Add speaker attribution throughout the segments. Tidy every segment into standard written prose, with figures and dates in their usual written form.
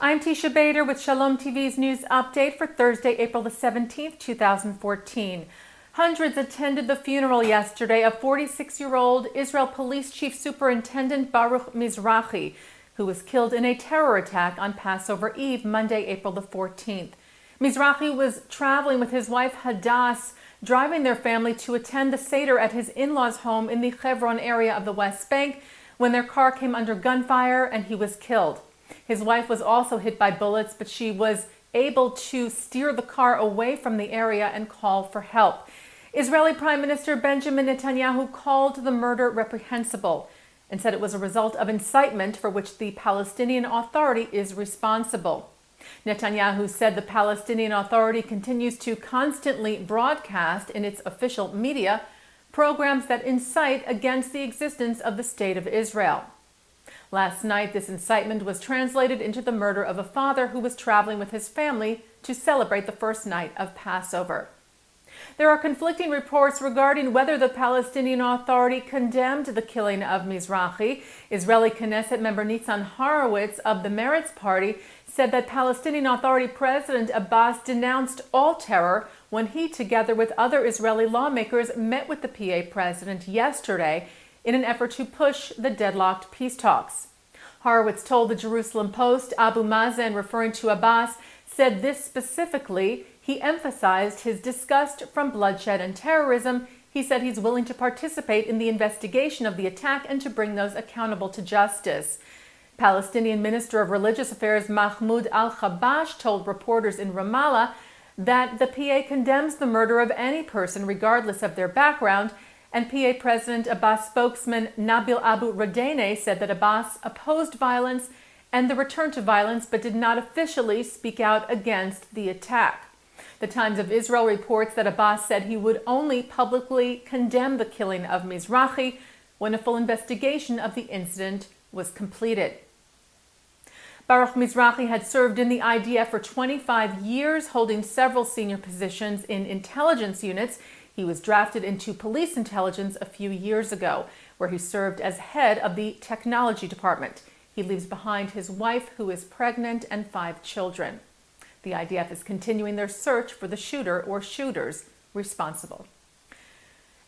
Speaker 1: I'm Teisha Bader with Shalom TV's news update for Thursday, April the 17th, 2014. Hundreds attended the funeral yesterday of 46-year-old Israel Police Chief Superintendent Baruch Mizrahi, who was killed in a terror attack on Passover Eve, Monday, April the 14th. Mizrahi was traveling with his wife Hadass, driving their family to attend the Seder at his in-laws' home in the Hebron area of the West Bank when their car came under gunfire and he was killed. His wife was also hit by bullets, but she was able to steer the car away from the area and call for help. Israeli Prime Minister Benjamin Netanyahu called the murder reprehensible and said it was a result of incitement for which the Palestinian Authority is responsible. Netanyahu said the Palestinian Authority continues to constantly broadcast in its official media programs that incite against the existence of the State of Israel. Last night, this incitement was translated into the murder of a father who was traveling with his family to celebrate the first night of Passover. There are conflicting reports regarding whether the Palestinian Authority condemned the killing of Mizrahi. Israeli Knesset member Nitzan Horowitz of the Meretz Party said that Palestinian Authority President Abbas denounced all terror when he, together with other Israeli lawmakers, met with the PA president yesterday in an effort to push the deadlocked peace talks. Horowitz told the Jerusalem Post Abu Mazen, referring to Abbas, said this specifically. He emphasized his disgust from bloodshed and terrorism. He said he's willing to participate in the investigation of the attack and to bring those accountable to justice. Palestinian Minister of Religious Affairs Mahmoud al-Khabash told reporters in Ramallah that the PA condemns the murder of any person regardless of their background, and PA President Abbas spokesman Nabil Abu Radene said that Abbas opposed violence and the return to violence but did not officially speak out against the attack. The Times of Israel reports that Abbas said he would only publicly condemn the killing of Mizrahi when a full investigation of the incident was completed. Baruch Mizrahi had served in the IDF for 25 years, holding several senior positions in intelligence units. He was drafted into police intelligence a few years ago, where he served as head of the technology department. He leaves behind his wife, who is pregnant, and 5 children. The IDF is continuing their search for the shooter or shooters responsible.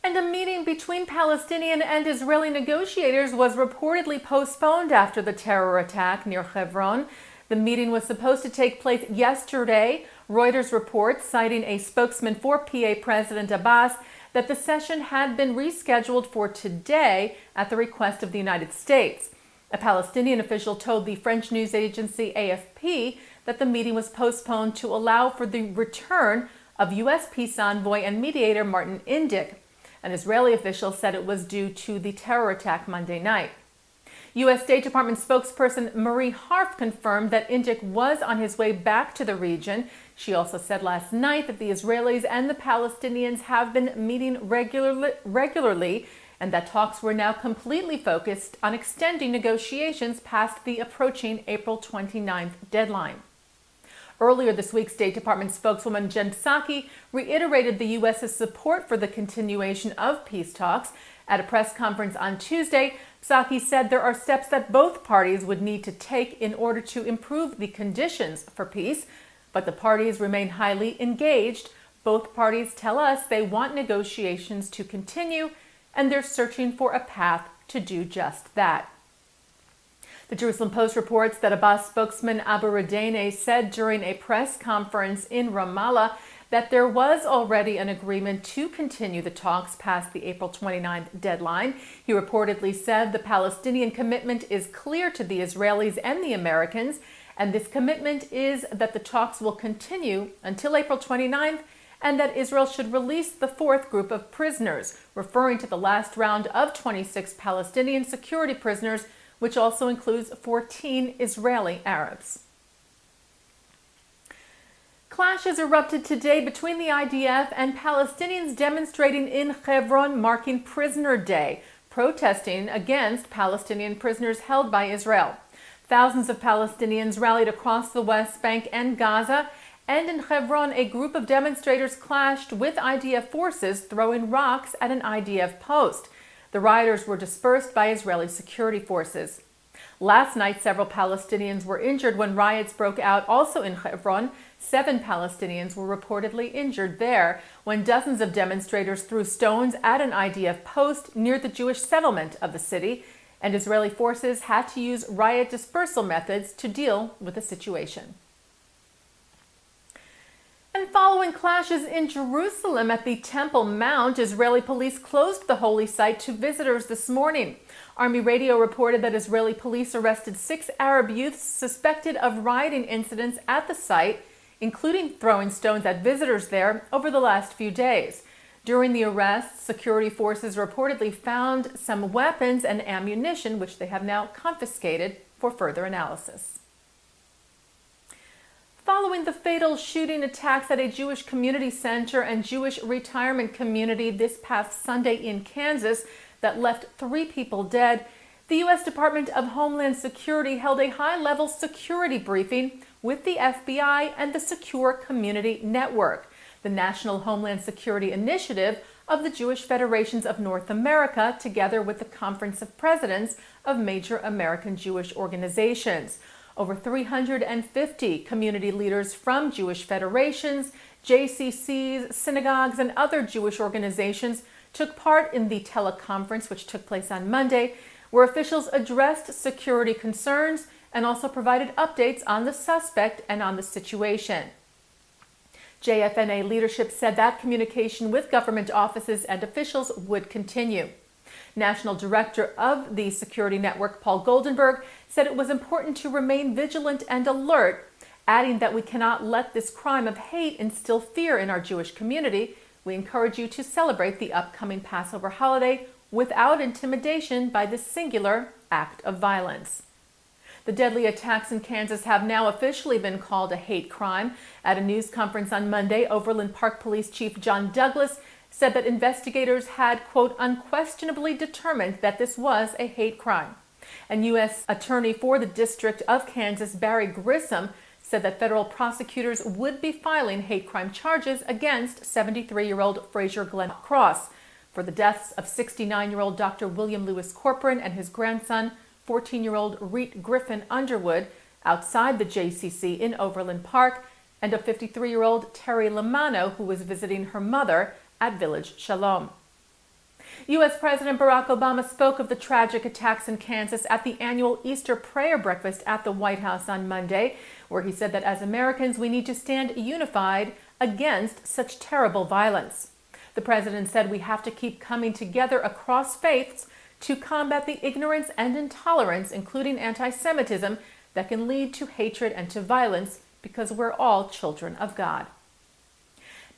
Speaker 1: And a meeting between Palestinian and Israeli negotiators was reportedly postponed after the terror attack near Hebron. The meeting was supposed to take place yesterday. Reuters reports, citing a spokesman for PA President Abbas, that the session had been rescheduled for today at the request of the United States. A Palestinian official told the French news agency AFP that the meeting was postponed to allow for the return of U.S. peace envoy and mediator Martin Indyk. An Israeli official said it was due to the terror attack Monday night. U.S. State Department spokesperson Marie Harf confirmed that Indyk was on his way back to the region. She also said last night that the Israelis and the Palestinians have been meeting regularly and that talks were now completely focused on extending negotiations past the approaching April 29th deadline. Earlier this week, State Department spokeswoman Jen Psaki reiterated the U.S.'s support for the continuation of peace talks. At a press conference on Tuesday, Psaki said there are steps that both parties would need to take in order to improve the conditions for peace, but the parties remain highly engaged. Both parties tell us they want negotiations to continue, and they're searching for a path to do just that. The Jerusalem Post reports that Abbas spokesman Abu Radene said during a press conference in Ramallah that there was already an agreement to continue the talks past the April 29th deadline. He reportedly said the Palestinian commitment is clear to the Israelis and the Americans, and this commitment is that the talks will continue until April 29th and that Israel should release the 4th group of prisoners, referring to the last round of 26 Palestinian security prisoners, which also includes 14 Israeli Arabs. Clashes erupted today between the IDF and Palestinians demonstrating in Hebron, marking Prisoner Day, protesting against Palestinian prisoners held by Israel. Thousands of Palestinians rallied across the West Bank and Gaza, and in Hebron, a group of demonstrators clashed with IDF forces, throwing rocks at an IDF post. The rioters were dispersed by Israeli security forces. Last night, several Palestinians were injured when riots broke out also in Hebron. 7 Palestinians were reportedly injured there when dozens of demonstrators threw stones at an IDF post near the Jewish settlement of the city, and Israeli forces had to use riot dispersal methods to deal with the situation. And following clashes in Jerusalem at the Temple Mount, Israeli police closed the holy site to visitors this morning. Army Radio reported that Israeli police arrested 6 Arab youths suspected of rioting incidents at the site, including throwing stones at visitors there over the last few days. During the arrests, security forces reportedly found some weapons and ammunition, which they have now confiscated for further analysis. Following the fatal shooting attacks at a Jewish community center and Jewish retirement community this past Sunday in Kansas that left 3 people dead, the U.S. Department of Homeland Security held a high-level security briefing with the FBI and the Secure Community Network, the National Homeland Security Initiative of the Jewish Federations of North America, together with the Conference of Presidents of major American Jewish organizations. Over 350 community leaders from Jewish federations, JCCs, synagogues, and other Jewish organizations took part in the teleconference, which took place on Monday, where officials addressed security concerns and also provided updates on the suspect and on the situation. JFNA leadership said that communication with government offices and officials would continue. National Director of the Security Network, Paul Goldenberg, said it was important to remain vigilant and alert, adding that we cannot let this crime of hate instill fear in our Jewish community. We encourage you to celebrate the upcoming Passover holiday without intimidation by this singular act of violence. The deadly attacks in Kansas have now officially been called a hate crime. At a news conference on Monday, Overland Park Police Chief John Douglas said that investigators had, quote, unquestionably determined that this was a hate crime. And U.S. Attorney for the District of Kansas, Barry Grissom, said that federal prosecutors would be filing hate crime charges against 73-year-old Fraser Glenn Cross for the deaths of 69-year-old Dr. William Lewis Corcoran and his grandson, 14-year-old Reet Griffin Underwood, outside the JCC in Overland Park, and of 53-year-old Terry Lamano, who was visiting her mother at Village Shalom. U.S. President Barack Obama spoke of the tragic attacks in Kansas at the annual Easter prayer breakfast at the White House on Monday, where he said that as Americans, we need to stand unified against such terrible violence. The president said we have to keep coming together across faiths to combat the ignorance and intolerance, including anti-Semitism, that can lead to hatred and to violence, because we're all children of God.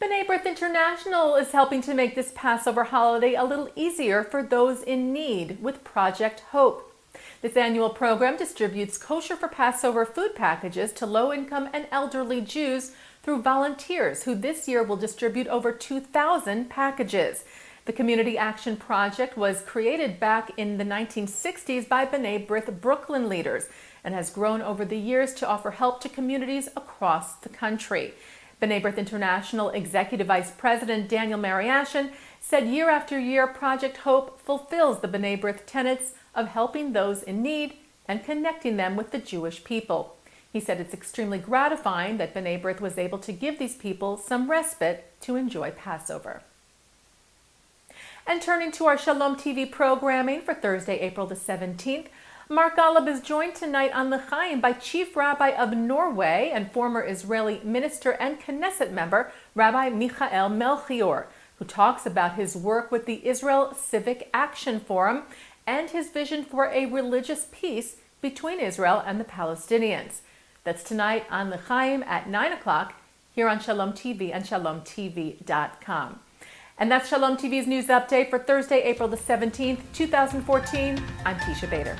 Speaker 1: B'nai B'rith International is helping to make this Passover holiday a little easier for those in need with Project Hope. This annual program distributes kosher for Passover food packages to low-income and elderly Jews through volunteers, who this year will distribute over 2,000 packages. The Community Action Project was created back in the 1960s by B'nai B'rith Brooklyn leaders and has grown over the years to offer help to communities across the country. B'nai B'rith International Executive Vice President Daniel Mariashin said year after year, Project Hope fulfills the B'nai B'rith tenets of helping those in need and connecting them with the Jewish people. He said it's extremely gratifying that B'nai B'rith was able to give these people some respite to enjoy Passover. And turning to our Shalom TV programming for Thursday, April the 17th, Mark Golub is joined tonight on L'chaim by Chief Rabbi of Norway and former Israeli minister and Knesset member, Rabbi Michael Melchior, who talks about his work with the Israel Civic Action Forum and his vision for a religious peace between Israel and the Palestinians. That's tonight on L'chaim at 9 o'clock here on Shalom TV and ShalomTV.com. And that's Shalom TV's news update for Thursday, April the 17th, 2014. I'm Teisha Bader.